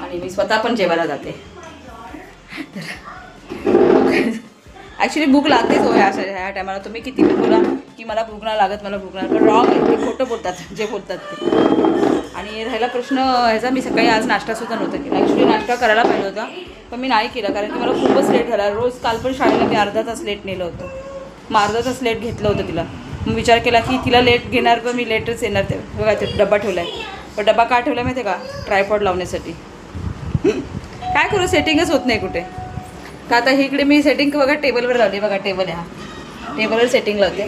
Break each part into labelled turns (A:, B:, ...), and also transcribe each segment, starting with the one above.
A: आणि मी स्वतः पण जेवायला जाते. ॲक्च्युली भूक लागतेच हो ह्या टायमाला. तुम्ही किती पण बोला की मला भूक नाही लागत, मला भूक नाही, पण रॉंग आहे, ते खोटं बोलतात जे बोलतात ते. आणि राहिला प्रश्न ह्याचा, मी सकाळी आज नाश्तासुद्धा नव्हता केला. ॲक्च्युली नाश्ता करायला पाहिजे होता, पण मी नाही केला कारण की मला खूपच लेट झाला. रोज काल पण शाळेला मी अर्धा तास लेट नेलं होतं, मग अर्धा तास लेट घेतलं होतं तिला. मग विचार केला की तिला लेट घेणार, पण मी लेटच येणार. ते बघा ते डबा ठेवला आहे, पण डबा का ठेवला माहिती आहे का? ट्रायपॉड लावण्यासाठी. काय करू, सेटिंगच होत नाही कुठे. का आता इकडे मी सेटिंग बघा टेबलवर लावली, बघा टेबल आहे हा, टेबलवर सेटिंग लावते.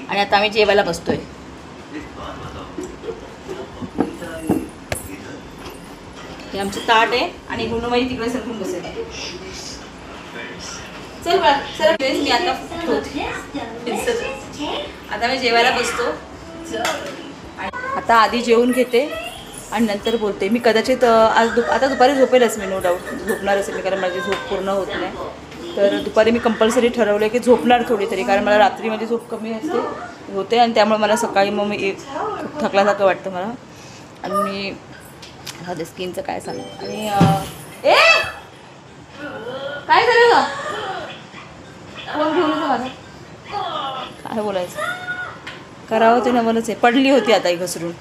A: आणि आता आम्ही जेवायला बसतोय. हे आमचं ताट आहे आणि गुणूबाई तिकडे सरकून बसेल. चल बघा चल ड्रेस मी आता ठेवते. आता मी जेवायला बसतो. आता आधी जेवून घेते आणि नंतर बोलते. मी कदाचित आज आता दुपारी झोपेलच मी, नो डाऊट झोपणार असेल मी, कारण माझी झोप पूर्ण होत नाही. तर दुपारी मी कंपल्सरी ठरवलं की झोपणार थोडी तरी, कारण मला रात्री माझी झोप कमी होते आणि त्यामुळे मला सकाळी मग मी खूप थकल्यासारखं वाटतं मला. आणि मी हा स्किनचं काय सांगू. आणि काय झालं का कोण ठेवलं माझं, काय बोलायचं, करावं ते नवलच आहे. पडली होती आता ही घसरून.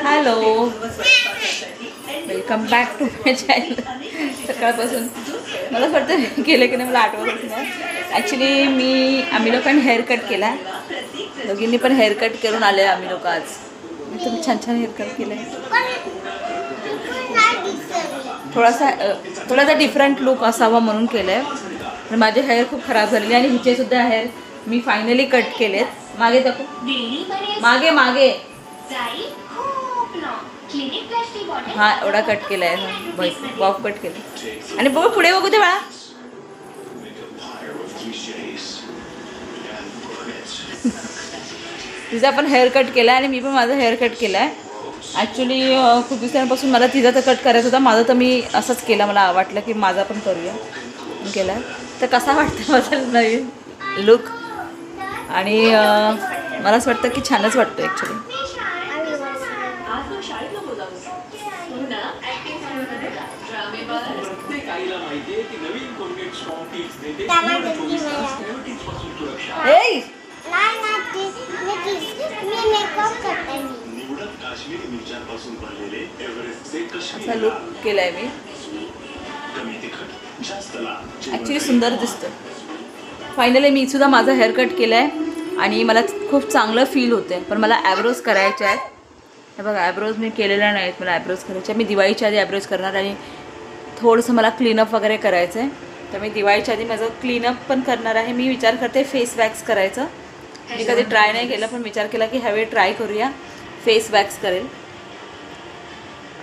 A: Hello, welcome back to my channel. सकाळपासून मला वाटतं केलं की नाही मला आठवतच नाही. ॲक्च्युली आम्ही लोकांनी हेअर कट केला, दोघींनी पण हेअर कट करून आले आम्ही लोक आज. तुम्ही छान छान हेअर कट केलं आहे. थोडासा डिफरंट लुक असावा म्हणून केलं आहे. माझे हेअर खूप खराब झालेले आणि हिचेसुद्धा हेअर मी फायनली कट केलेत. मागे दाखव, मागे मागे, हा एवढा कट केला आहे, बॉब कट केलं. आणि बघ पुढे बघू दे बाळा. तिचा पण हेअर कट केला आहे आणि मी पण माझा हेअर कट केला आहे. ॲक्च्युली खूप दिवसांपासून मला तिचा तर कट करायचा होता, माझा तर मी असंच केला. मला वाटलं की माझा पण करूया, केला. तर कसा वाटतं माझा नवीन लुक. आणि मला असं वाटतं की छानच वाटतं ॲक्च्युली. असा लुक केलाय मी. ॲक्च्युली सुंदर दिसतं. फायनली मी सुद्धा माझा हेअर कट केला आहे आणि मला खूप चांगलं फील होतं. पण मला ॲब्रोज करायचे आहेत. हे बघा ॲब्रोज मी केलेल्या नाहीत, मला ॲब्रोज करायचे. मी दिवाळीच्या आधी ॲब्रोज करणार आणि थोडंसं मला क्लीनअप वगैरे करायचं आहे. तर मी दिवाळीच्या आधी माझं क्लीनअप पण करणार आहे. मी विचार करते फेस वॅक्स करायचं. मी कधी ट्राय नाही केलं, पण विचार केला की ह्यावेळी ट्राय करूया, फेस वॅक्स करेल.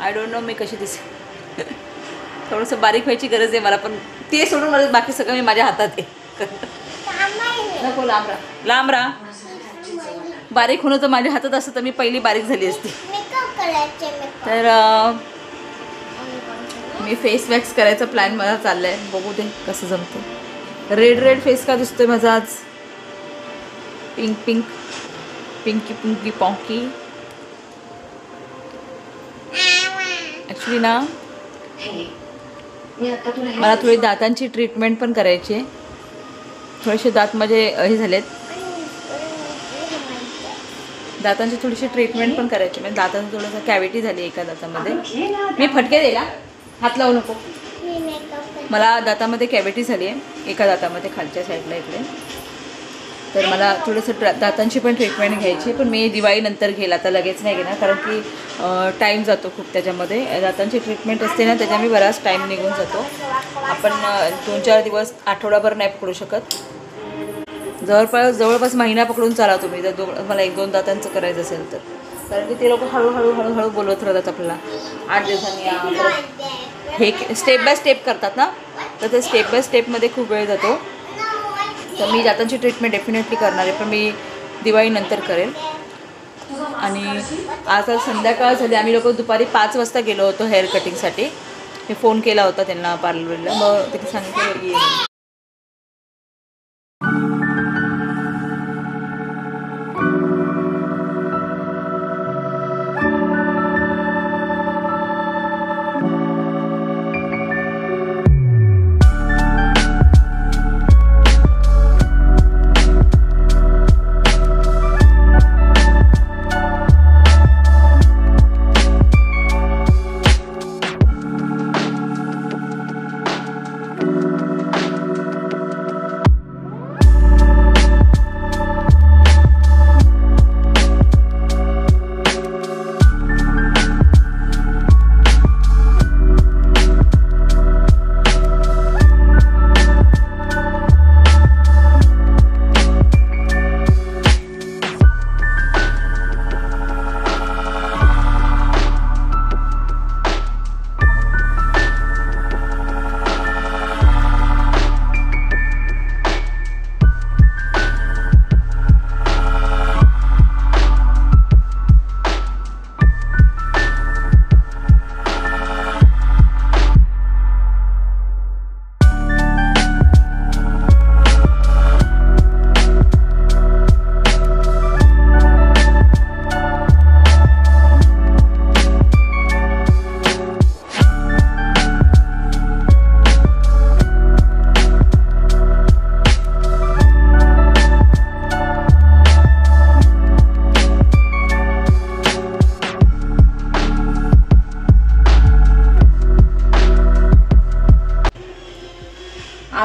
A: आय डोंट नो मी कशी दिसेल. थोडंसं बारीक व्हायची गरज आहे मला, पण ते सोडून मला बाकी सगळं मी माझ्या हातात आहे. नको लांब राहा, लांब राहा. बारीक होणं तर माझ्या हातात असतं तर मी पहिली बारीक झाली असती. तर मी फेस वॅक्स करायचा प्लॅन मला चालला आहे. बघू दे कसं जमतं. रेड फेस का दिसतोय माझा आज. पिंकी पॉंकी. ॲक्च्युली ना मला थोडी दातांची ट्रीटमेंट पण करायची आहे. थोडेसे दात माझे हे झालेत, दातांची थोडीशी ट्रीटमेंट पण करायची. म्हणजे दातांची थोडंसं कॅव्हिटी झाली एका दातामध्ये. मी फटके देला, हात लावू नको. मला दातामध्ये कॅव्हिटी झाली आहे एका दातामध्ये, खालच्या साईडला इकडे. तर मला थोडंसं दातांची पण ट्रीटमेंट घ्यायची. पण मी दिवाळीनंतर घेईल, आता लगेच नाही घेणार, कारण की टाईम जातो खूप त्याच्यामध्ये. दातांची ट्रीटमेंट असते ना, त्याच्या मी बराच टाईम निघून जातो. आपण 2-4 दिवस, आठवडाभर नाही पकडू शकत. जवळपास महिना पकडून चाला तुम्ही, जर मला 1-2 दातांचं करायचं असेल तर. कारण की ते लोक हळूहळू बोलवत राहतात आपल्याला. 8 दिवसांनी या, हे स्टेप बाय स्टेप करतात ना, तर ते स्टेप बाय स्टेपमध्ये खूप वेळ जातो. तर मी दातांची ट्रीटमेंट डेफिनेटली करणार आहे, पण मी दिवाळीनंतर करेल. आणि आज संध्याकाळ झाली. आम्ही लोक दुपारी 5 वाजता गेलो होतो हेअर कटिंगसाठी. मी फोन केला होता त्यांना पार्लरला, मग तिथे सांगितलं ये.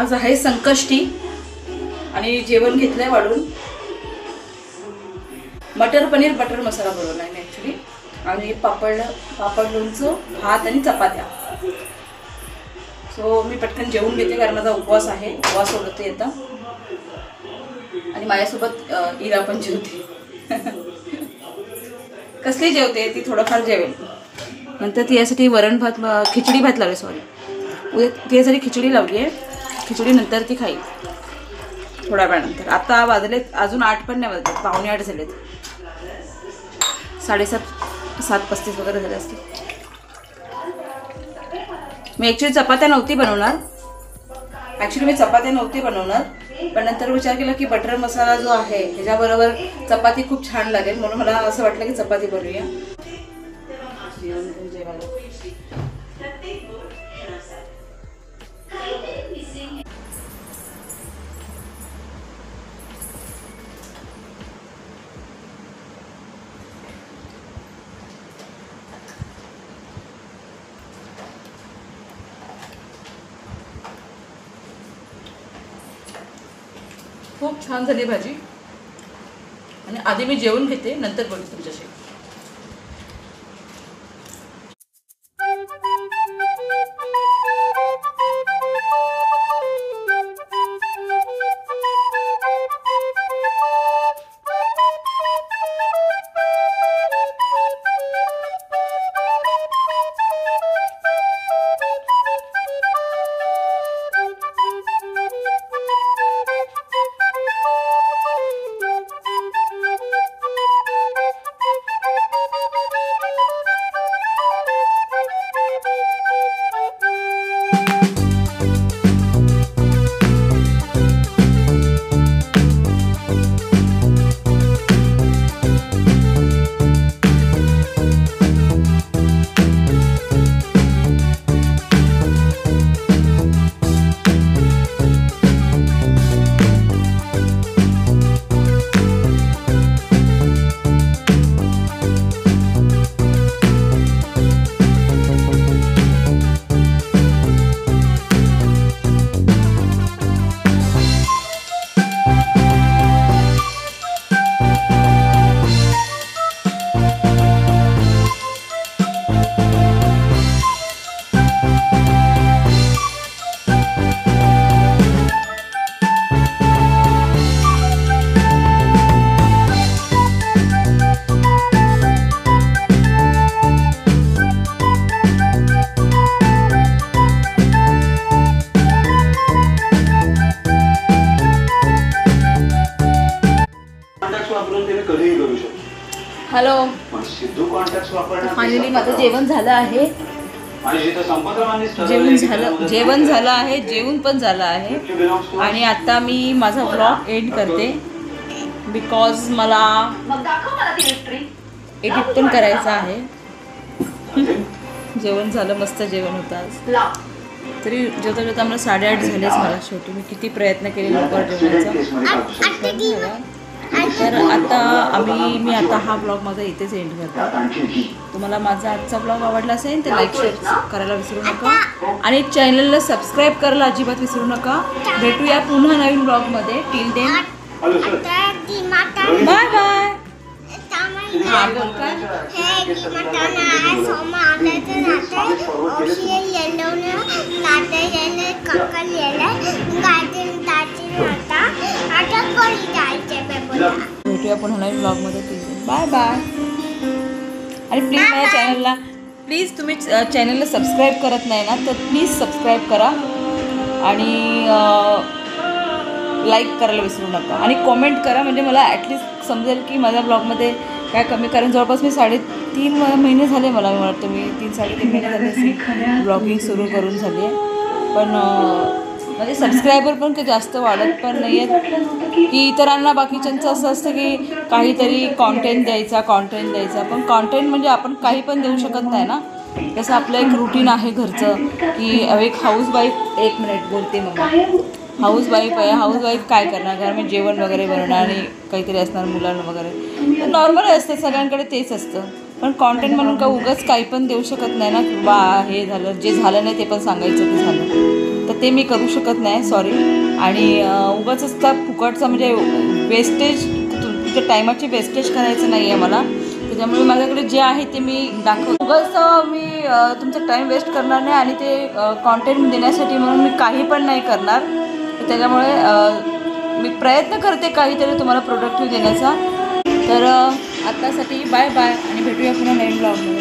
A: आज आहे संकष्टी आणि जेवण घेतलंय वाढून. मटर पनीर बटर मसाला बनवला आहे ॲक्च्युली, आणि पापड लोणचं, भात आणि चपात्या. सो मी पटकन जेवून घेते कारण माझा उपवास आहे. उपवास सोडते येतं आणि माझ्यासोबत इरा पण जेवते. कसली जेवते ती, थोडंफार जेवेल. नंतर तिच्यासाठी वरण भात, खिचडी भात लावले, सॉरी उद्या तिच्यासाठी खिचडी लावली आहे. खिचडी नंतर ती खाईल थोड्या वेळानंतर. आता वाजलेत अजून 8 पण नाही वाजले, 7:45 झालेत. 7:35 वगैरे झाले असते. मी ॲक्च्युली चपात्या नव्हती बनवणार, पण नंतर विचार केला की बटर मसाला जो आहे ह्याच्याबरोबर चपाती खूप छान लागेल, म्हणून मला असं वाटलं की चपाती बनवूया. खूप छान झाली भाजी. आणि आधी मी जेवून घेते, नंतर बोलते तुमच्याशी. हॅलो, फायनली माझं जेवण झालं आहे. जेवण पण झालं आहे. आणि आता मी माझा व्लॉग एंड करते बिकॉज मला एडिट पण करायचं आहे. जेवण झालं, मस्त जेवण होतं आज. तरी जेवता जेवता मला 8:30 झालेच. मला शेवटी मी किती प्रयत्न केले लवकर जेवणाचा. तर आता मी आता हा ब्लॉग माझा इथेच एंड करते. तुम्हाला माझा आजचा ब्लॉग आवडला असेल तर लाईक शेअर करायला विसरू नका आणि चॅनलला सबस्क्राईब करायला अजिबात विसरू नका. भेटूया पुन्हा नवीन ब्लॉगमध्ये. Till then bye bye. हां बोल काय. भेटूया पुन्हा नवीन ब्लॉगमध्ये. Bye bye. आणि प्लीज माझ्या चॅनलला तुम्ही चॅनलला सबस्क्राईब करत नाही ना तर प्लीज सबस्क्राईब करा आणि लाईक करायला विसरू नका आणि कॉमेंट करा, म्हणजे मला ॲटलिस्ट समजेल की माझ्या ब्लॉगमध्ये काय कमी. कारण जवळपास मी 3.5 महिने झाले, मला वाटतं मी 3-3.5 महिने झाले ब्लॉगिंग सुरू करून झाली आहे. पण म्हणजे सबस्क्रायबर पण काही जास्त वाढत पण नाही आहेत की इतरांना. बाकीच्यांचं असं असतं की काहीतरी कॉन्टेंट द्यायचा. पण कॉन्टेंट म्हणजे आपण काही पण देऊ शकत नाही ना. तसं आपलं एक रुटीन आहे घरचं की एक हाऊसवाईफ. 1 मिनिट बोलते मग. हाऊसवाईफ आहे. हाऊसवाईफ काय करणार, घरामध्ये जेवण वगैरे बनवणार आणि काहीतरी असणार मुलांना वगैरे. तर नॉर्मल असतं, सगळ्यांकडे तेच असतं. पण कॉन्टेंट म्हणून का उगाच काही पण देऊ शकत नाही ना. बा हे झालं, जे झालं नाही ते पण सांगायचं की झालं. तर ते मी करू शकत नाही, सॉरी. आणि उगाचच त्या फुकटचा म्हणजे वेस्टेज, तुमच्या टायमाची वेस्टेज करायचं नाही आहे मला. त्याच्यामुळे माझ्याकडे जे आहे ते मी दाखवतो. उगाच मी तुमचा टाईम वेस्ट करणार नाही आणि ते कॉन्टेंट देण्यासाठी म्हणून मी काही पण नाही करणार. त्याच्यामुळे मी प्रयत्न करते काहीतरी तुम्हाला प्रोडक्टिव्ह देण्याचा. तर आत्तासाठी बाय बाय आणि भेटूया पुन्हा नवीन ब्लॉगमध्ये.